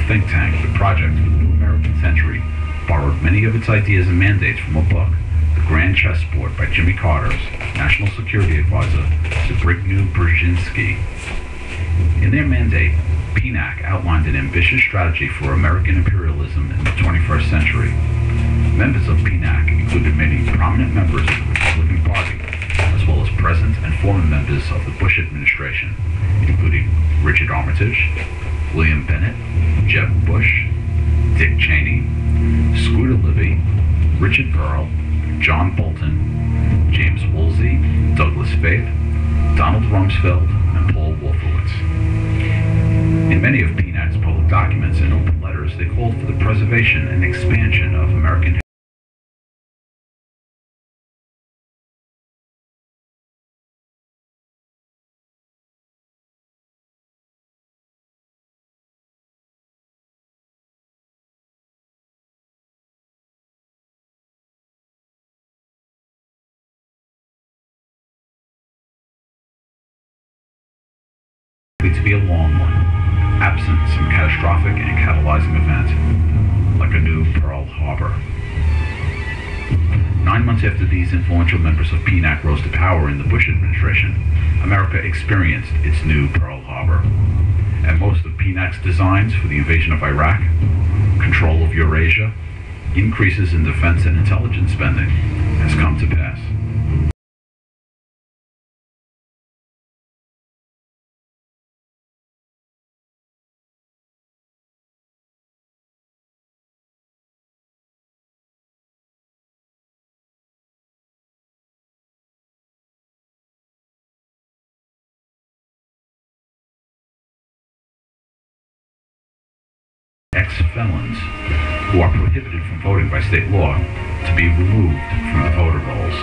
think tank, the Project for the New American Century borrowed many of its ideas and mandates from a book, The Grand Chessboard by Jimmy Carter's National Security Advisor, Zbigniew Brzezinski. In their mandate, PNAC outlined an ambitious strategy for American imperialism in the 21st century. Members of PNAC included many prominent members of the Republican Party, as well as present and former members of the Bush administration, including Richard Armitage, William Bennett, Jeb Bush, Dick Cheney, Scooter Libby, Richard Burrell, John Bolton, James Woolsey, Douglas Faith, Donald Rumsfeld, and Paul Wolfowitz. In many of PNAC's public documents and open letters, they called for the preservation and expansion of American to be a long one, absent some catastrophic and catalyzing event, like a new Pearl Harbor. 9 months after these influential members of PNAC rose to power in the Bush administration, America experienced its new Pearl Harbor. And most of PNAC's designs for the invasion of Iraq, control of Eurasia, increases in defense and intelligence spending, has come to pass. Ex-felons who are prohibited from voting by state law to be removed from the voter rolls.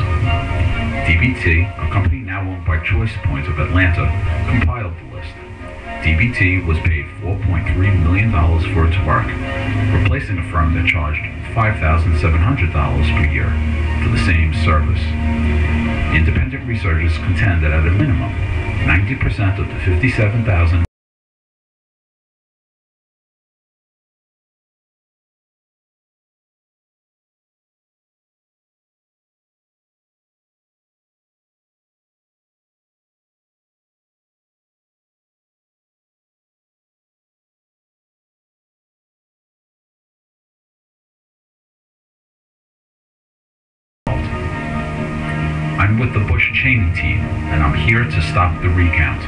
DBT, a company now owned by Choice Point of Atlanta, compiled the list. DBT was paid $4.3 million for its work, replacing a firm that charged $5,700 per year for the same service. Independent researchers contend that at a minimum, 90% of the 57,000 I'm with the Bush-Cheney team, and I'm here to stop the recount.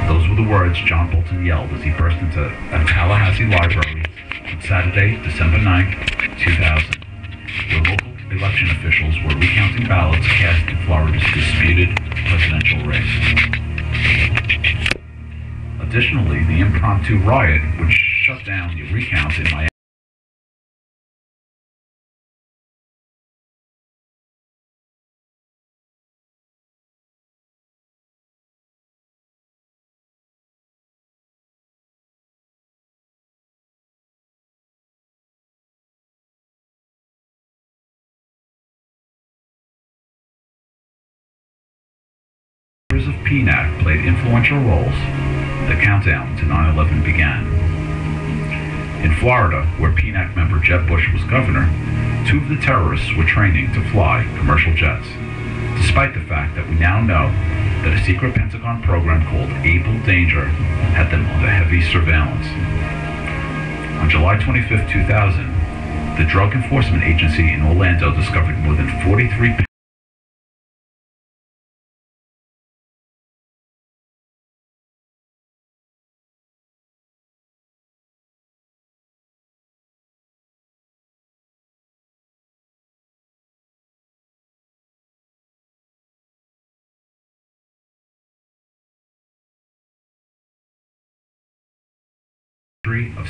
Those were the words John Bolton yelled as he burst into a Tallahassee library on Saturday, December 9, 2000, where local election officials were recounting ballots cast in Florida's disputed presidential race. Additionally, the impromptu riot, which shut down the recount in Miami, members of PNAC played influential roles. The countdown to 9/11 began. In Florida, where PNAC member Jeb Bush was governor, 2 of the terrorists were training to fly commercial jets, despite the fact that we now know that a secret Pentagon program called Able Danger had them under heavy surveillance. On July 25, 2000, the Drug Enforcement Agency in Orlando discovered more than 43of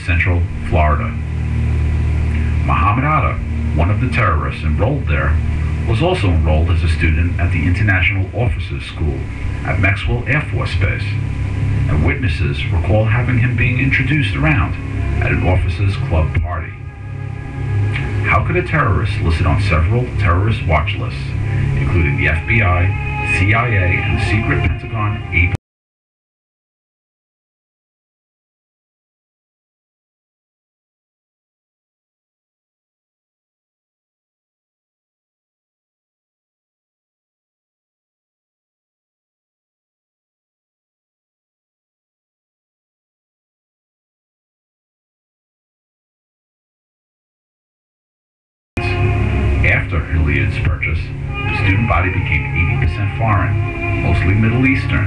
Central Florida. Muhammad Atta, one of the terrorists enrolled there, was also enrolled as a student at the International Officers School at Maxwell Air Force Base, and witnesses recall having him being introduced around at an officers' club party. How could a terrorist listed on several terrorist watch lists, including the FBI, CIA, and the secret Pentagon after Hilliard's purchase, the student body became 80% foreign, mostly Middle Eastern.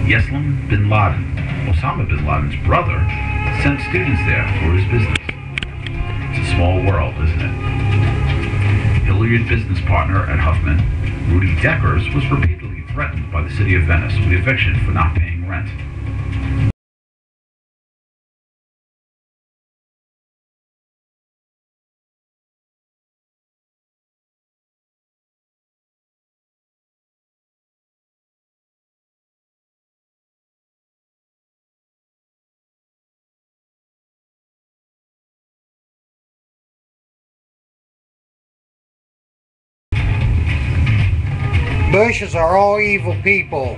Yeslam bin Laden, Osama bin Laden's brother, sent students there for his business. It's a small world, isn't it? Hilliard's business partner at Huffman, Rudy Deckers, was repeatedly threatened by the city of Venice with eviction for not paying rent. Bushes are all evil people.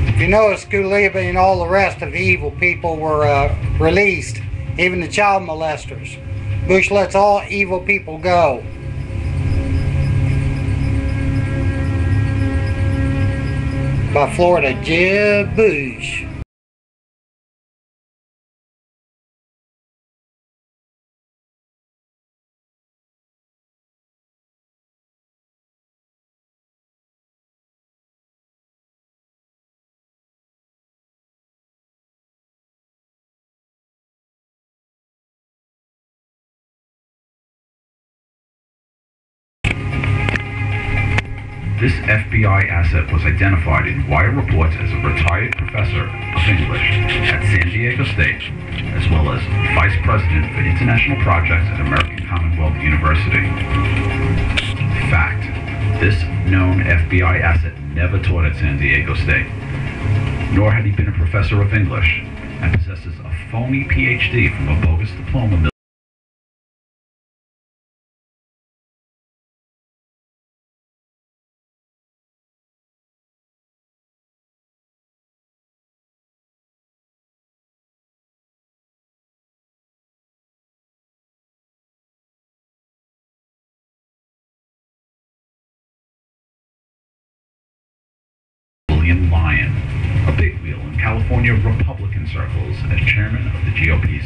If you notice, Scalia and all the rest of the evil people were released, even the child molesters. Bush lets all evil people go. By Florida Jeb Bush. This FBI asset was identified in wire reports as a retired professor of English at San Diego State, as well as vice president for international projects at American Commonwealth University. Fact: this known FBI asset never taught at San Diego State, nor had he been a professor of English, and possesses a phony PhD from a bogus diploma. Lyon, a big wheel in California Republican circles as chairman of the GOP's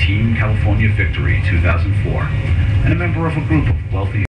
Team California Victory 2004, and a member of a group of wealthy